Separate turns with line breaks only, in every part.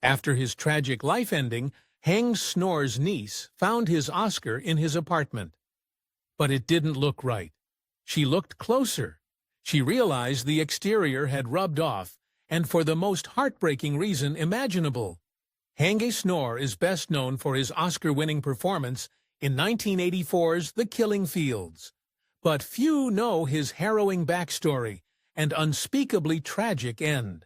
After his tragic life ending, Hange Snor's niece found his Oscar in his apartment. But it didn't look right. She looked closer. She realized the exterior had rubbed off, and for the most heartbreaking reason imaginable. Hange Snor is best known for his Oscar-winning performance in 1984's The Killing Fields. But few know his harrowing backstory and unspeakably tragic end.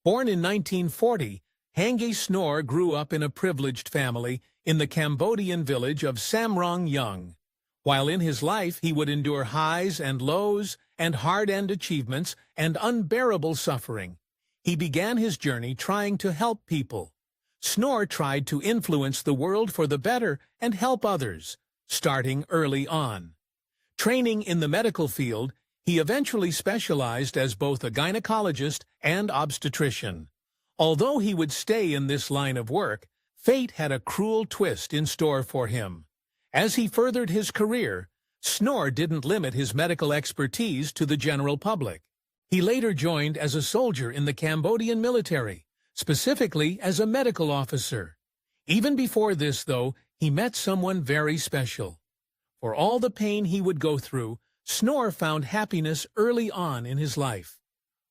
Born in 1940, Hange Snor grew up in a privileged family in the Cambodian village of Samrong Yung. While in his life he would endure highs and lows and hard-earned achievements and unbearable suffering, he began his journey trying to help people. Snor tried to influence the world for the better and help others, starting early on. Training in the medical field, he eventually specialized as both a gynecologist and obstetrician. Although he would stay in this line of work, fate had a cruel twist in store for him. As he furthered his career, Snor didn't limit his medical expertise to the general public. He later joined as a soldier in the Cambodian military, specifically as a medical officer. Even before this, though, he met someone very special. For all the pain he would go through, Snor found happiness early on in his life.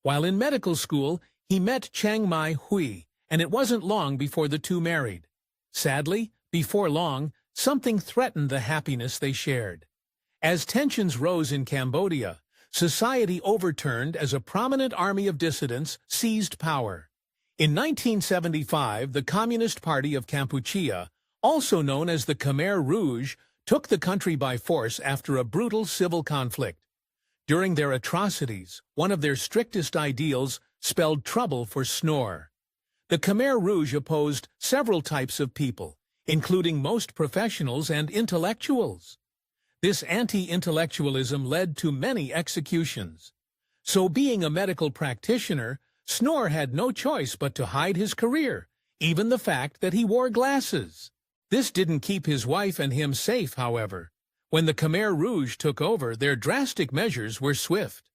While in medical school, he met Chiang Mai-hui, and it wasn't long before the two married. Sadly, before long, something threatened the happiness they shared. As tensions rose in Cambodia, society overturned as a prominent army of dissidents seized power. In 1975, the Communist Party of Kampuchea, also known as the Khmer Rouge, took the country by force after a brutal civil conflict. During their atrocities, one of their strictest ideals spelled trouble for Snor. The Khmer Rouge opposed several types of people, including most professionals and intellectuals. This anti-intellectualism led to many executions. So being a medical practitioner, Snor had no choice but to hide his career, even the fact that he wore glasses. This didn't keep his wife and him safe, however. When the Khmer Rouge took over, their drastic measures were swift.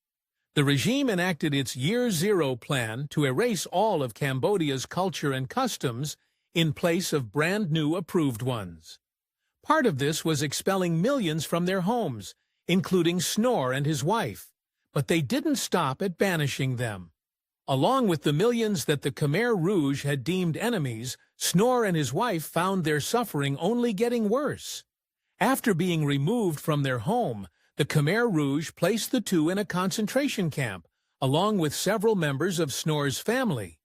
The regime enacted its Year Zero plan to erase all of Cambodia's culture and customs in place of brand-new approved ones. Part of this was expelling millions from their homes, including Snor and his wife, but they didn't stop at banishing them. Along with the millions that the Khmer Rouge had deemed enemies, Snor and his wife found their suffering only getting worse. After being removed from their home, the Khmer Rouge placed the two in a concentration camp, along with several members of Snor's family.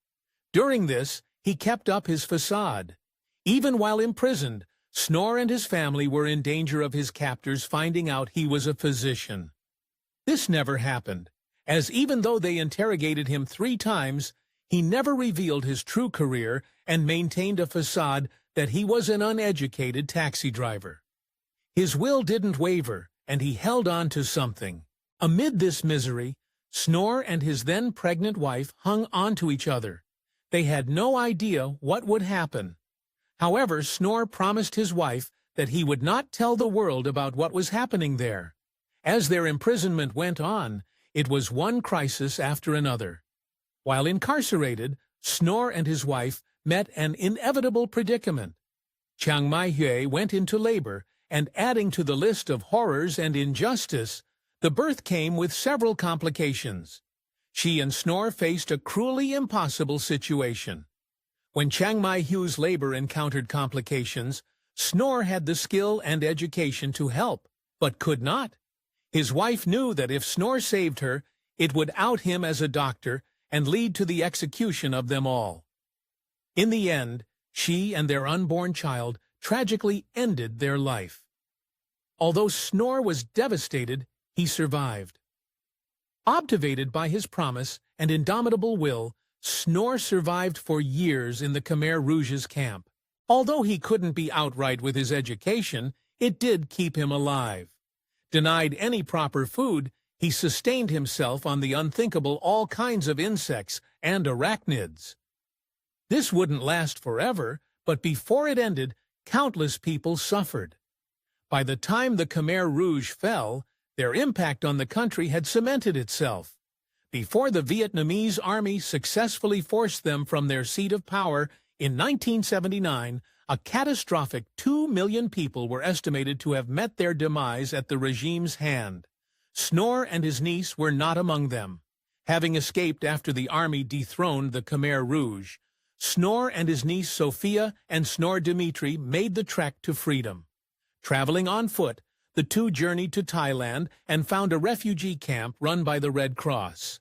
During this, he kept up his facade. Even while imprisoned, Snor and his family were in danger of his captors finding out he was a physician. This never happened, as even though they interrogated him 3 times, he never revealed his true career and maintained a facade that he was an uneducated taxi driver. His will didn't waver, and he held on to something. Amid this misery, Snor and his then-pregnant wife hung on to each other. They had no idea what would happen. However, Snor promised his wife that he would not tell the world about what was happening there. As their imprisonment went on, it was one crisis after another. While incarcerated, Snor and his wife met an inevitable predicament. Chiang Mai-hui went into labor, and adding to the list of horrors and injustice, the birth came with several complications. She and Snor faced a cruelly impossible situation. When Chiang Mai-hui's labor encountered complications, Snor had the skill and education to help, but could not. His wife knew that if Snor saved her, it would out him as a doctor and lead to the execution of them all. In the end, she and their unborn child tragically ended their life. Although Snor was devastated, he survived. Obtivated by his promise and indomitable will, Snor survived for years in the Khmer Rouge's camp. Although he couldn't be outright with his education, it did keep him alive. Denied any proper food, he sustained himself on the unthinkable all kinds of insects and arachnids. This wouldn't last forever, but before it ended, countless people suffered. By the time the Khmer Rouge fell, their impact on the country had cemented itself. Before the Vietnamese army successfully forced them from their seat of power In 1979, a catastrophic 2 million people were estimated to have met their demise at the regime's hand. Snor and his niece were not among them. Having escaped after the army dethroned the Khmer Rouge, Snor and his niece Sophia and Snor Dimitri made the trek to freedom. Traveling on foot, the two journeyed to Thailand and found a refugee camp run by the Red Cross.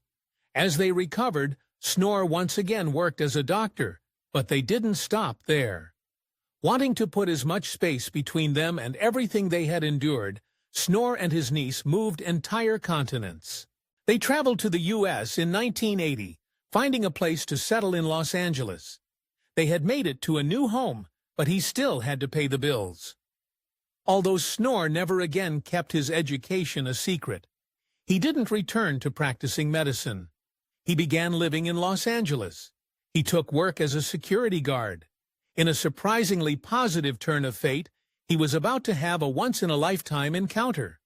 As they recovered, Snor once again worked as a doctor, but they didn't stop there. Wanting to put as much space between them and everything they had endured, Snor and his niece moved entire continents. They traveled to the U.S. in 1980, finding a place to settle in Los Angeles. They had made it to a new home, but he still had to pay the bills. Although Snor never again kept his education a secret, he didn't return to practicing medicine. He began living in Los Angeles. He took work as a security guard. In a surprisingly positive turn of fate, he was about to have a once-in-a-lifetime encounter.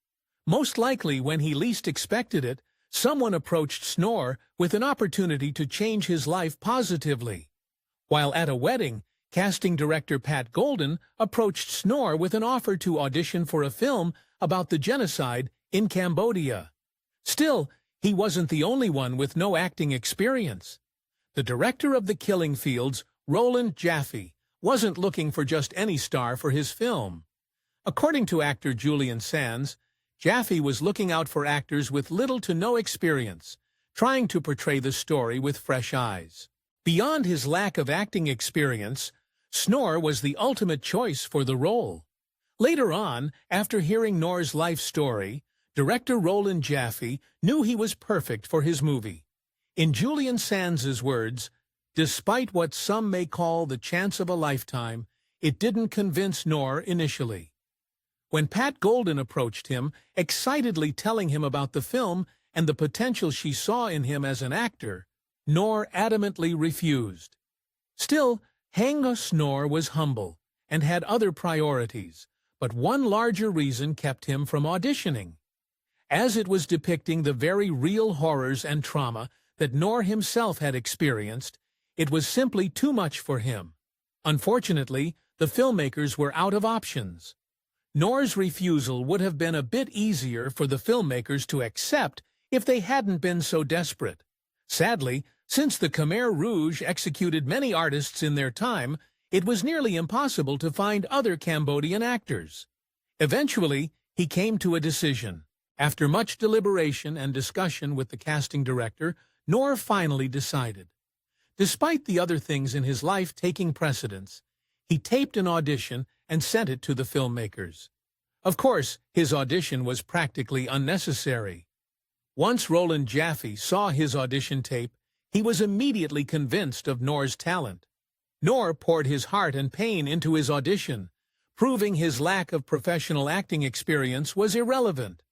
Most likely, when he least expected it, someone approached Snor with an opportunity to change his life positively. While at a wedding, casting director Pat Golden approached Snor with an offer to audition for a film about the genocide in Cambodia. Still, he wasn't the only one with no acting experience. The director of The Killing Fields, Roland Jaffe, wasn't looking for just any star for his film. According to actor Julian Sands, Jaffe was looking out for actors with little to no experience, trying to portray the story with fresh eyes. Beyond his lack of acting experience, Snor was the ultimate choice for the role. Later on, after hearing Nor's life story, director Roland Jaffe knew he was perfect for his movie. In Julian Sands' words, "Despite what some may call the chance of a lifetime, it didn't convince Nor initially." When Pat Golden approached him, excitedly telling him about the film and the potential she saw in him as an actor, Nor adamantly refused. Still, Hange Snor was humble and had other priorities, but one larger reason kept him from auditioning. As it was depicting the very real horrors and trauma that Nor himself had experienced, it was simply too much for him. Unfortunately, the filmmakers were out of options. Nor's refusal would have been a bit easier for the filmmakers to accept if they hadn't been so desperate. Sadly, since the Khmer Rouge executed many artists in their time, it was nearly impossible to find other Cambodian actors. Eventually, he came to a decision. After much deliberation and discussion with the casting director, Nor finally decided. Despite the other things in his life taking precedence, he taped an audition and sent it to the filmmakers. Of course, his audition was practically unnecessary. Once Roland Jaffe saw his audition tape, he was immediately convinced of Nor's talent. Nor poured his heart and pain into his audition, proving his lack of professional acting experience was irrelevant.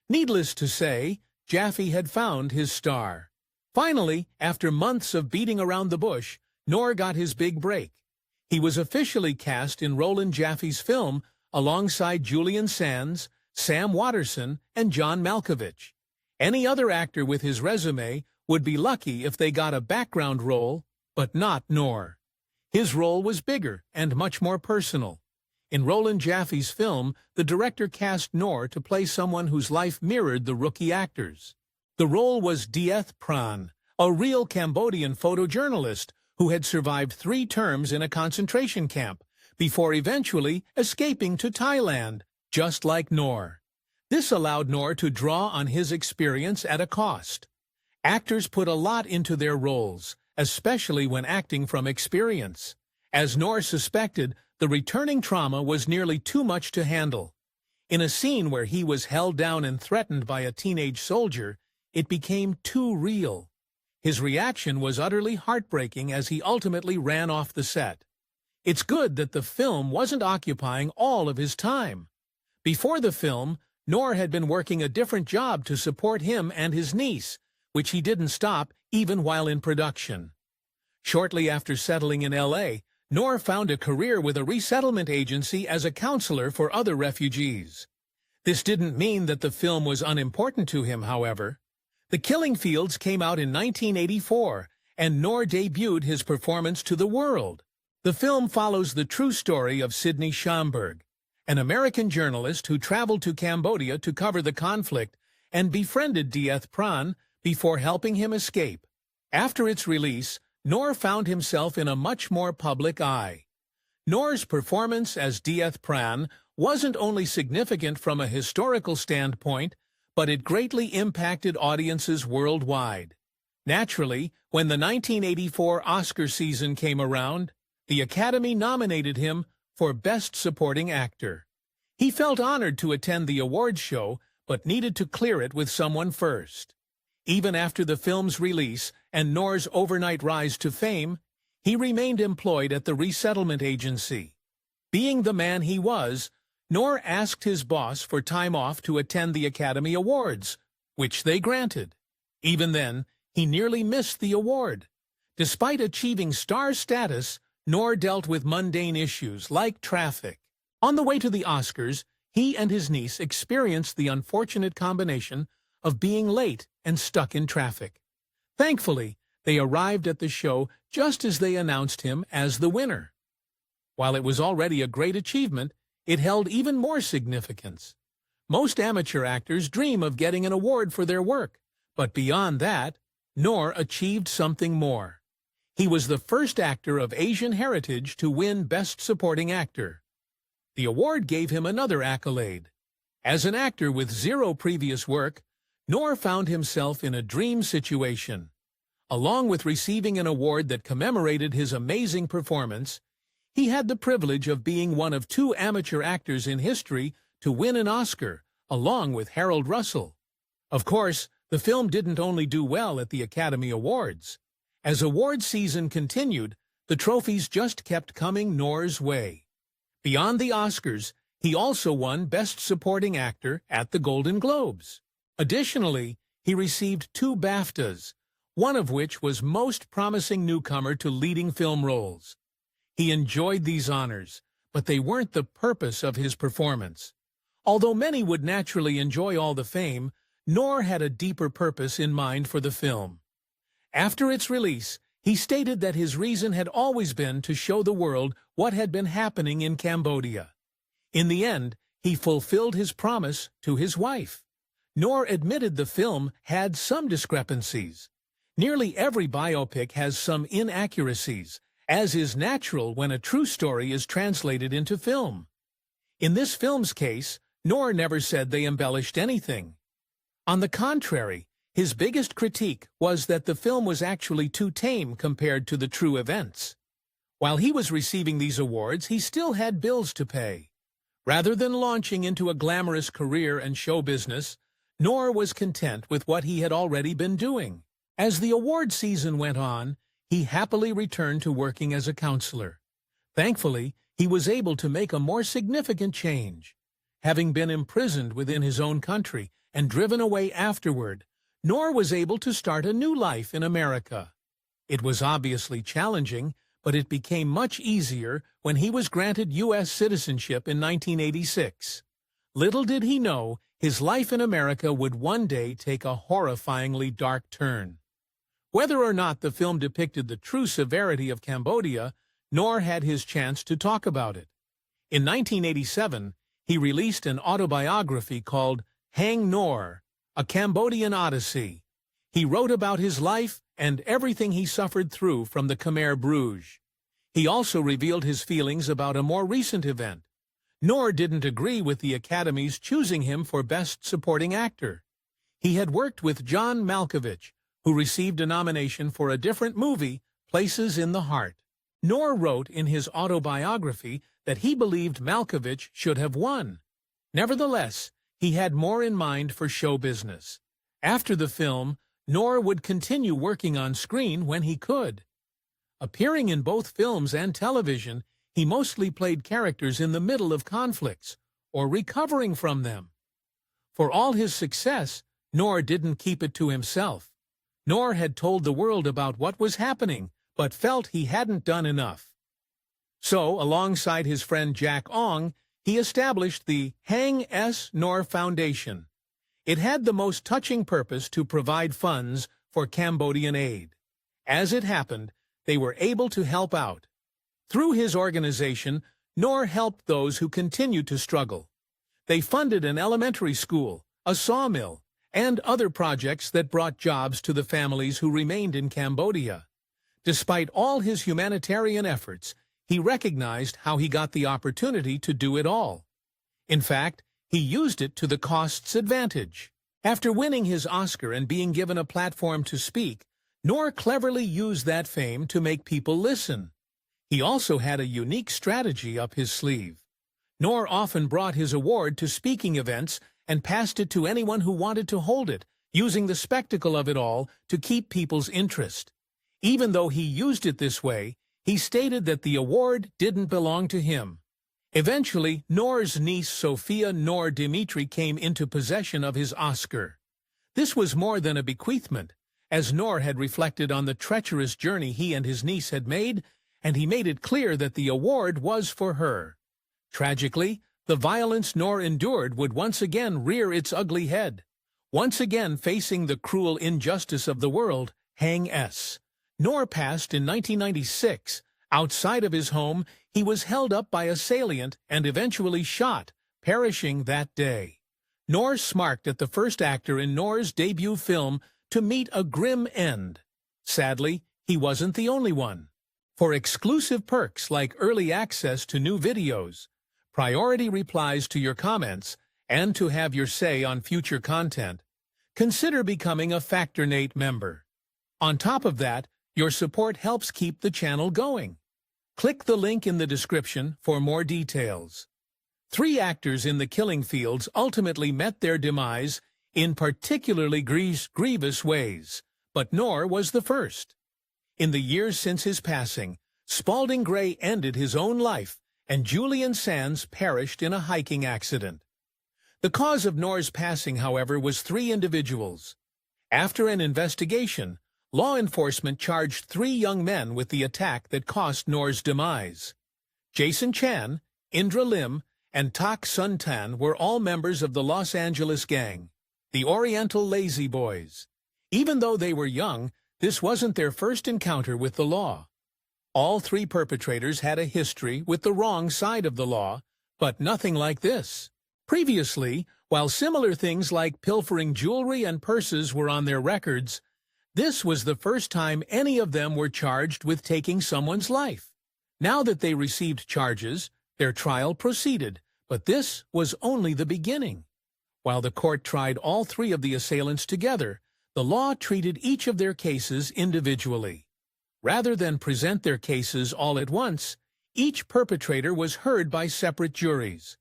Needless to say, Jaffe had found his star. Finally, after months of beating around the bush, Nor got his big break. He was officially cast in Roland Jaffe's film alongside Julian Sands, Sam Waterston, and John Malkovich. Any other actor with his resume would be lucky if they got a background role, but not Nor. His role was bigger and much more personal. In Roland Jaffe's film, the director cast Nor to play someone whose life mirrored the rookie actors. The role was Dieth Pran, a real Cambodian photojournalist who had survived 3 terms in a concentration camp before eventually escaping to Thailand, just like Nor. This allowed Nor to draw on his experience at a cost. Actors put a lot into their roles, especially when acting from experience. As Nor suspected, the returning trauma was nearly too much to handle. In a scene where he was held down and threatened by a teenage soldier, it became too real. His reaction was utterly heartbreaking as he ultimately ran off the set. It's good that the film wasn't occupying all of his time. Before the film, Nor had been working a different job to support him and his niece, which he didn't stop even while in production. Shortly after settling in L.A., Nor found a career with a resettlement agency as a counselor for other refugees. This didn't mean that the film was unimportant to him, however. The Killing Fields came out in 1984, and Nor debuted his performance to the world. The film follows the true story of Sidney Schamberg, an American journalist who traveled to Cambodia to cover the conflict and befriended Dieth Pran before helping him escape. After its release, Snor found himself in a much more public eye. Snor's performance as Dieth Pran wasn't only significant from a historical standpoint, but it greatly impacted audiences worldwide. Naturally, when the 1984 Oscar season came around, the Academy nominated him for Best Supporting Actor. He felt honored to attend the awards show, but needed to clear it with someone first. Even after the film's release and Snor's overnight rise to fame, he remained employed at the resettlement agency. Being the man he was, Snor asked his boss for time off to attend the Academy Awards, which they granted. Even then, he nearly missed the award. Despite achieving star status, Snor dealt with mundane issues like traffic. On the way to the Oscars, he and his niece experienced the unfortunate combination of being late and stuck in traffic. Thankfully, they arrived at the show just as they announced him as the winner. While it was already a great achievement, it held even more significance. Most amateur actors dream of getting an award for their work, but beyond that, Snor achieved something more. He was the first actor of Asian heritage to win Best Supporting Actor. The award gave him another accolade. As an actor with zero previous work, Snor found himself in a dream situation. Along with receiving an award that commemorated his amazing performance, he had the privilege of being one of 2 amateur actors in history to win an Oscar, along with Harold Russell. Of course, the film didn't only do well at the Academy Awards. As award season continued, the trophies just kept coming Snor's way. Beyond the Oscars, he also won Best Supporting Actor at the Golden Globes. Additionally, he received 2 BAFTAs, one of which was Most Promising Newcomer to Leading Film Roles. He enjoyed these honors, but they weren't the purpose of his performance. Although many would naturally enjoy all the fame, Snor had a deeper purpose in mind for the film. After its release, he stated that his reason had always been to show the world what had been happening in Cambodia. In the end, he fulfilled his promise to his wife. Snor admitted the film had some discrepancies. Nearly every biopic has some inaccuracies, as is natural when a true story is translated into film. In this film's case, Snor never said they embellished anything. On the contrary, his biggest critique was that the film was actually too tame compared to the true events. While he was receiving these awards, he still had bills to pay. Rather than launching into a glamorous career and show business, Snor was content with what he had already been doing. As the award season went on, he happily returned to working as a counselor. Thankfully, he was able to make a more significant change. Having been imprisoned within his own country and driven away afterward, Snor was able to start a new life in America. It was obviously challenging, but it became much easier when he was granted U.S. citizenship in 1986. Little did he know, his life in America would one day take a horrifyingly dark turn. Whether or not the film depicted the true severity of Cambodia, Snor had his chance to talk about it. In 1987, he released an autobiography called Hange Snor, A Cambodian Odyssey. He wrote about his life and everything he suffered through from the Khmer Rouge. He also revealed his feelings about a more recent event. Snor didn't agree with the Academy's choosing him for Best Supporting Actor. He had worked with John Malkovich, who received a nomination for a different movie, Places in the Heart. Snor wrote in his autobiography that he believed Malkovich should have won. Nevertheless, he had more in mind for show business. After the film, Snor would continue working on screen when he could. Appearing in both films and television, he mostly played characters in the middle of conflicts, or recovering from them. For all his success, Snor didn't keep it to himself. Snor had told the world about what was happening, but felt he hadn't done enough. So, alongside his friend Jack Ong, he established the Hange Snor Foundation. It had the most touching purpose to provide funds for Cambodian aid. As it happened, they were able to help out. Through his organization, Snor helped those who continued to struggle. They funded an elementary school, a sawmill, and other projects that brought jobs to the families who remained in Cambodia. Despite all his humanitarian efforts, he recognized how he got the opportunity to do it all. In fact, he used it to the cost's advantage. After winning his Oscar and being given a platform to speak, Snor cleverly used that fame to make people listen. He also had a unique strategy up his sleeve. Snor often brought his award to speaking events and passed it to anyone who wanted to hold it, using the spectacle of it all to keep people's interest. Even though he used it this way, he stated that the award didn't belong to him. Eventually, Snor's niece Sophia Snor Dimitri came into possession of his Oscar. This was more than a bequeathment, as Snor had reflected on the treacherous journey he and his niece had made, and he made it clear that the award was for her. Tragically, the violence Snor endured would once again rear its ugly head. Once again facing the cruel injustice of the world, Hange Snor passed in 1996. Outside of his home, he was held up by a salient and eventually shot, perishing that day. Snor smirked at the first actor in Snor's debut film to meet a grim end. Sadly, he wasn't the only one. For exclusive perks like early access to new videos, priority replies to your comments, and to have your say on future content, consider becoming a Factornate member. On top of that, your support helps keep the channel going. Click the link in the description for more details. 3 actors in the killing fields ultimately met their demise in particularly grievous ways, but Snor was the first. In the years since his passing, Spalding Gray ended his own life, and Julian Sands perished in a hiking accident. The cause of Snor's passing, however, was 3 individuals. After an investigation, law enforcement charged 3 young men with the attack that cost Snor's demise. Jason Chan, Indra Lim, and Tak Sun Tan were all members of the Los Angeles gang, the Oriental Lazy Boys. Even though they were young, this wasn't their first encounter with the law. All 3 perpetrators had a history with the wrong side of the law, but nothing like this. Previously, while similar things like pilfering jewelry and purses were on their records, this was the first time any of them were charged with taking someone's life. Now that they received charges, their trial proceeded, but this was only the beginning. While the court tried all 3 of the assailants together, the law treated each of their cases individually. Rather than present their cases all at once, each perpetrator was heard by separate juries.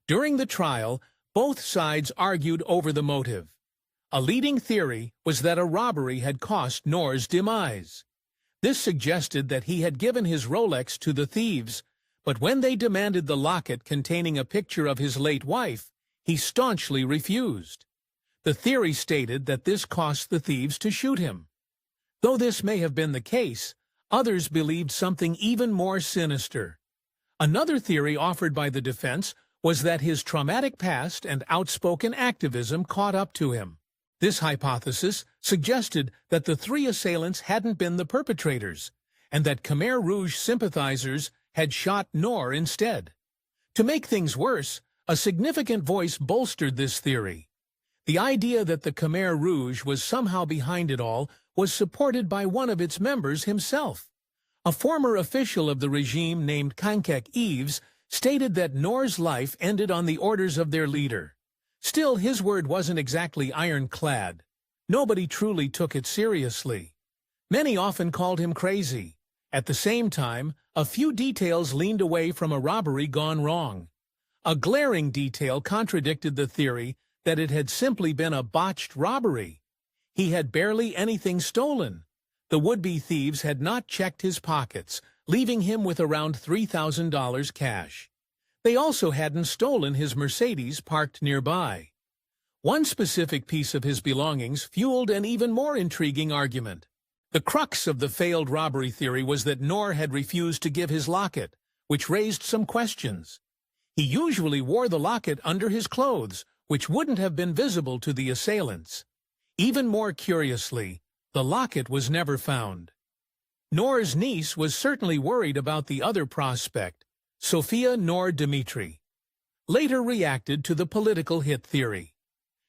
During the trial, both sides argued over the motive. A leading theory was that a robbery had cost Snor's demise. This suggested that he had given his Rolex to the thieves, but when they demanded the locket containing a picture of his late wife, he staunchly refused. The theory stated that this cost the thieves to shoot him. Though this may have been the case, others believed something even more sinister. Another theory offered by the defense was that his traumatic past and outspoken activism caught up to him. This hypothesis suggested that the 3 assailants hadn't been the perpetrators, and that Khmer Rouge sympathizers had shot Snor instead. To make things worse, a significant voice bolstered this theory. The idea that the Khmer Rouge was somehow behind it all was supported by one of its members himself. A former official of the regime named Kankek Eves stated that Snor's life ended on the orders of their leader. Still, his word wasn't exactly ironclad. Nobody truly took it seriously. Many often called him crazy. At the same time, a few details leaned away from a robbery gone wrong. A glaring detail contradicted the theory that it had simply been a botched robbery. He had barely anything stolen. The would-be thieves had not checked his pockets, leaving him with around $3,000 cash. They also hadn't stolen his Mercedes parked nearby. One specific piece of his belongings fueled an even more intriguing argument. The crux of the failed robbery theory was that Snor had refused to give his locket, which raised some questions. He usually wore the locket under his clothes, which wouldn't have been visible to the assailants. Even more curiously, the locket was never found. Nor's niece was certainly worried about the other prospect, Sophia Nor Dimitri, later reacted to the political hit theory.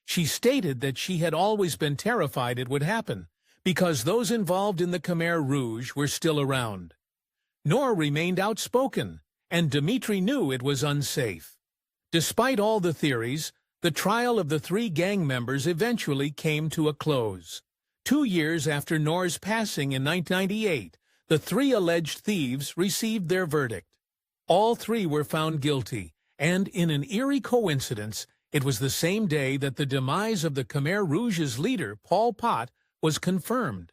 She stated that she had always been terrified it would happen, because those involved in the Khmer Rouge were still around. Nor remained outspoken, and Dimitri knew it was unsafe. Despite all the theories, the trial of the 3 gang members eventually came to a close. 2 years after Nor's passing in 1998, the 3 alleged thieves received their verdict. All 3 were found guilty, and in an eerie coincidence, it was the same day that the demise of the Khmer Rouge's leader, Pol Pot, was confirmed.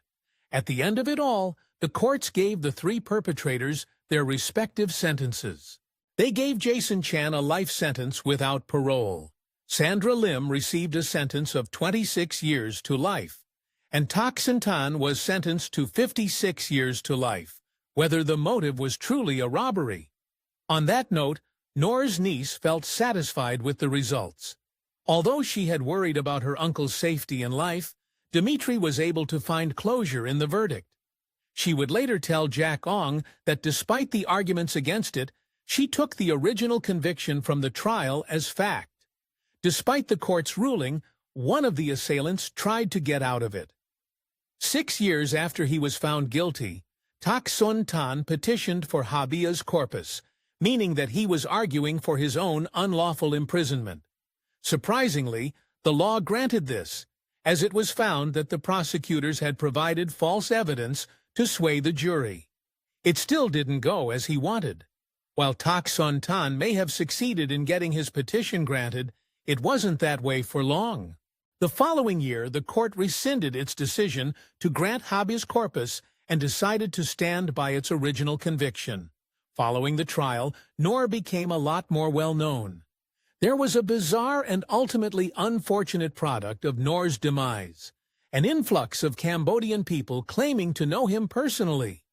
At the end of it all, the courts gave the 3 perpetrators their respective sentences. They gave Jason Chan a life sentence without parole. Sandra Lim received a sentence of 26 years to life, and Tak Sin Tan was sentenced to 56 years to life, whether the motive was truly a robbery. On that note, Nor's niece felt satisfied with the results. Although she had worried about her uncle's safety and life, Dimitri was able to find closure in the verdict. She would later tell Jack Ong that despite the arguments against it, she took the original conviction from the trial as fact. Despite the court's ruling, one of the assailants tried to get out of it. 6 years after he was found guilty, Tak Sin Tan petitioned for habeas corpus, meaning that he was arguing for his own unlawful imprisonment. Surprisingly, the law granted this, as it was found that the prosecutors had provided false evidence to sway the jury. It still didn't go as he wanted. While Tak Sin Tan may have succeeded in getting his petition granted, it wasn't that way for long. The following year, the court rescinded its decision to grant habeas corpus and decided to stand by its original conviction. Following the trial, Nor became a lot more well-known. There was a bizarre and ultimately unfortunate product of Nor's demise, an influx of Cambodian people claiming to know him personally.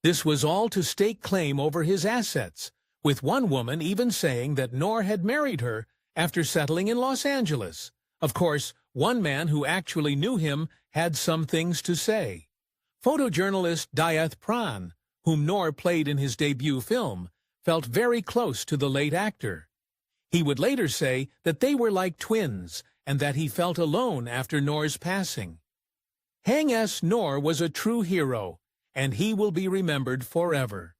This was all to stake claim over his assets, with one woman even saying that Nor had married her after settling in Los Angeles. Of course, one man who actually knew him had some things to say. Photojournalist Diath Pran, whom Nor played in his debut film, felt very close to the late actor. He would later say that they were like twins and that he felt alone after Nor's passing. Hange Snor was a true hero, and he will be remembered forever.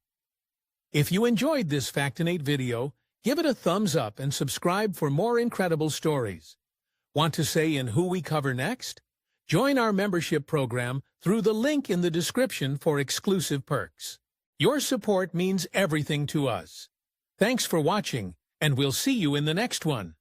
If you enjoyed this Factinate video, give it a thumbs up and subscribe for more incredible stories. Want to say in who we cover next? Join our membership program through the link in the description for exclusive perks. Your support means everything to us. Thanks for watching, and we'll see you in the next one.